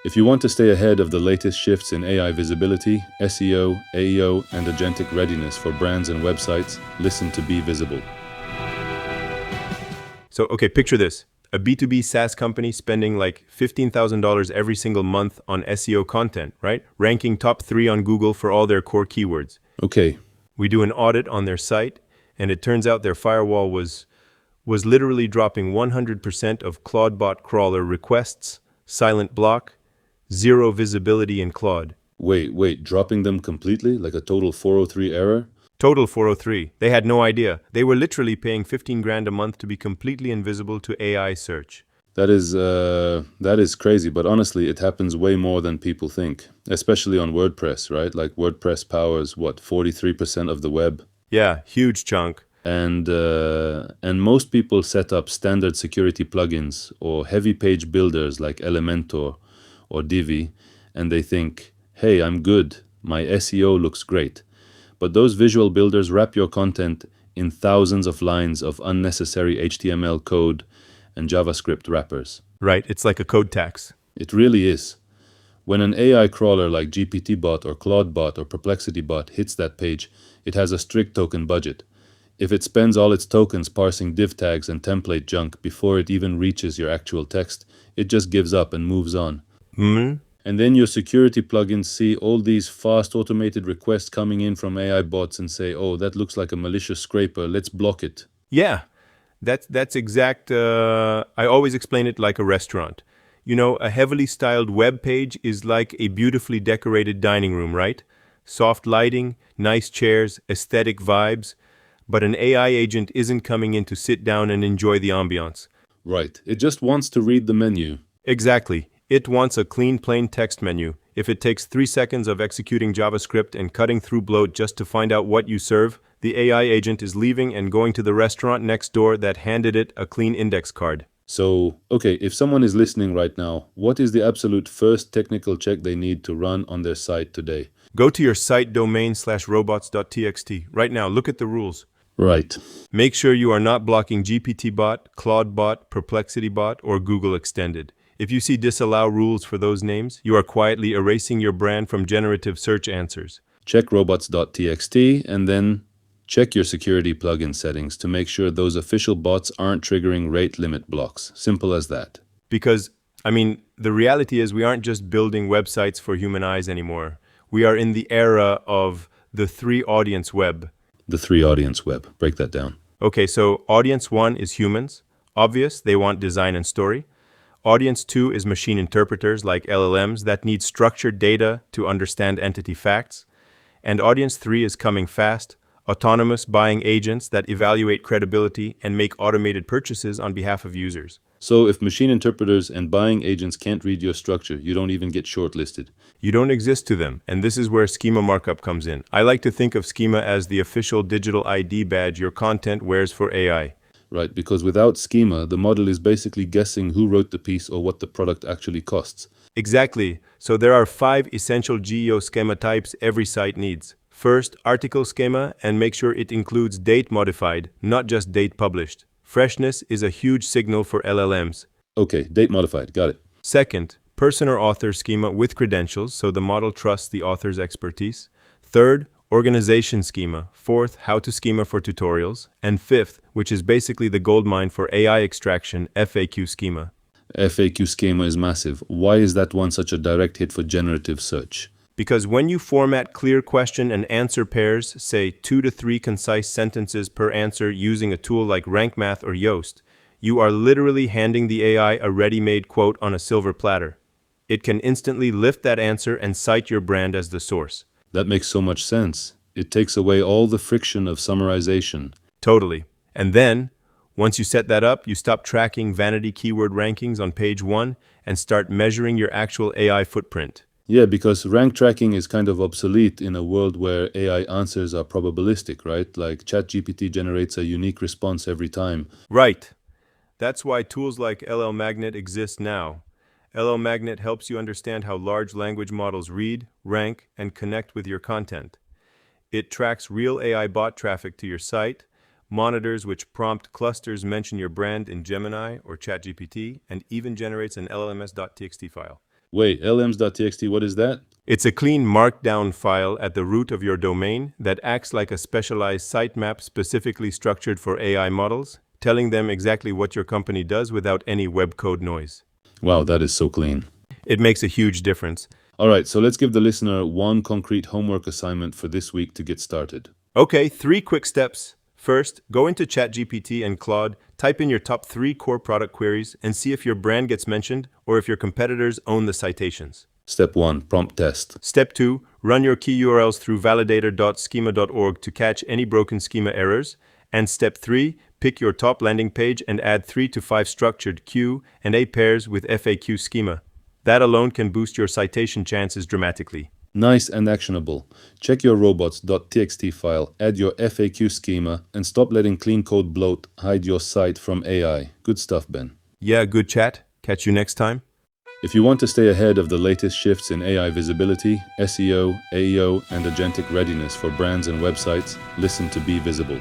If you want to stay ahead of the latest shifts in AI visibility, SEO, AEO, and agentic readiness for brands and websites, listen to Be Visible. So, okay, picture this. A B2B SaaS company spending like $15,000 every single month on SEO content, right? Ranking top 3 on Google for all their core keywords. Okay, We do an audit on their site, and it turns out their firewall was literally dropping 100% of ClaudeBot crawler requests, silent block, zero visibility in Claude. wait, dropping them completely, like a total 403 error? Total 403. They had no idea. They were literally paying 15 grand a month to be completely invisible to AI search. That is crazy, but honestly, it happens way more than people think, especially on WordPress, right? Like WordPress powers, what, 43% of the web? Yeah, huge chunk. And most people set up standard security plugins or heavy page builders like Elementor or Divi, and they think, hey, I'm good, my SEO looks great. But those visual builders wrap your content in thousands of lines of unnecessary HTML code and JavaScript wrappers. Right, it's like a code tax. It really is. When an AI crawler like GPTBot or ClaudeBot or PerplexityBot hits that page, it has a strict token budget. If it spends all its tokens parsing div tags and template junk before it even reaches your actual text, it just gives up and moves on. And then your security plugins see all these fast automated requests coming in from AI bots and say, oh, that looks like a malicious scraper, let's block it. Yeah, that's exact. I always explain it like a restaurant. You know, a heavily styled web page is like a beautifully decorated dining room, right? Soft lighting, nice chairs, aesthetic vibes. But an AI agent isn't coming in to sit down and enjoy the ambiance. Right, it just wants to read the menu. Exactly. It wants a clean, plain text menu. If it takes 3 seconds of executing JavaScript and cutting through bloat just to find out what you serve, the AI agent is leaving and going to the restaurant next door that handed it a clean index card. So, okay, if someone is listening right now, what is the absolute first technical check they need to run on their site today? Go to your site domain/robots.txt. Right now, look at the rules. Right. Make sure you are not blocking GPTBot, ClaudeBot, PerplexityBot, or Google Extended. If you see disallow rules for those names, you are quietly erasing your brand from generative search answers. Check robots.txt and then check your security plugin settings to make sure those official bots aren't triggering rate limit blocks. Simple as that. Because, the reality is we aren't just building websites for human eyes anymore. We are in the era of the 3-audience web. The 3-audience web. Break that down. Okay, so audience 1 is humans. Obvious, they want design and story. Audience 2 is machine interpreters like LLMs that need structured data to understand entity facts. And audience 3 is coming fast, autonomous buying agents that evaluate credibility and make automated purchases on behalf of users. So if machine interpreters and buying agents can't read your structure, you don't even get shortlisted. You don't exist to them, and this is where schema markup comes in. I like to think of schema as the official digital ID badge your content wears for AI. Right, because without schema, the model is basically guessing who wrote the piece or what the product actually costs. Exactly. So there are 5 essential GEO schema types every site needs. First, article schema, and make sure it includes date modified, not just date published. Freshness is a huge signal for LLMs. Okay, date modified, got it. Second, person or author schema with credentials, so the model trusts the author's expertise. Third, organization schema. Fourth, how-to schema for tutorials. And fifth, which is basically the goldmine for AI extraction, FAQ schema. FAQ schema is massive. Why is that one such a direct hit for generative search? Because when you format clear question and answer pairs, say 2 to 3 concise sentences per answer using a tool like RankMath or Yoast, you are literally handing the AI a ready-made quote on a silver platter. It can instantly lift that answer and cite your brand as the source. That makes so much sense. It takes away all the friction of summarization. Totally. And then, once you set that up, you stop tracking vanity keyword rankings on page 1 and start measuring your actual AI footprint. Yeah, because rank tracking is kind of obsolete in a world where AI answers are probabilistic, right? Like ChatGPT generates a unique response every time. Right. That's why tools like LLMagnet exist now. LLMagnet helps you understand how large language models read, rank, and connect with your content. It tracks real AI bot traffic to your site, monitors which prompt clusters mention your brand in Gemini or ChatGPT, and even generates an LLMs.txt file. Wait, LLMs.txt, what is that? It's a clean markdown file at the root of your domain that acts like a specialized sitemap specifically structured for AI models, telling them exactly what your company does without any web code noise. Wow, that is so clean. It makes a huge difference. All right, so let's give the listener one concrete homework assignment for this week to get started. Okay, 3 quick steps. First, go into ChatGPT and Claude, type in your top 3 core product queries, and see if your brand gets mentioned or if your competitors own the citations. Step 1, prompt test. Step 2, run your key URLs through validator.schema.org to catch any broken schema errors. And step 3, pick your top landing page and add 3 to 5 structured Q&A pairs with FAQ schema. That alone can boost your citation chances dramatically. Nice and actionable. Check your robots.txt file, add your FAQ schema, and stop letting clean code bloat hide your site from AI. Good stuff, Ben. Yeah, good chat. Catch you next time. If you want to stay ahead of the latest shifts in AI visibility, SEO, AEO, and agentic readiness for brands and websites, listen to Be Visible.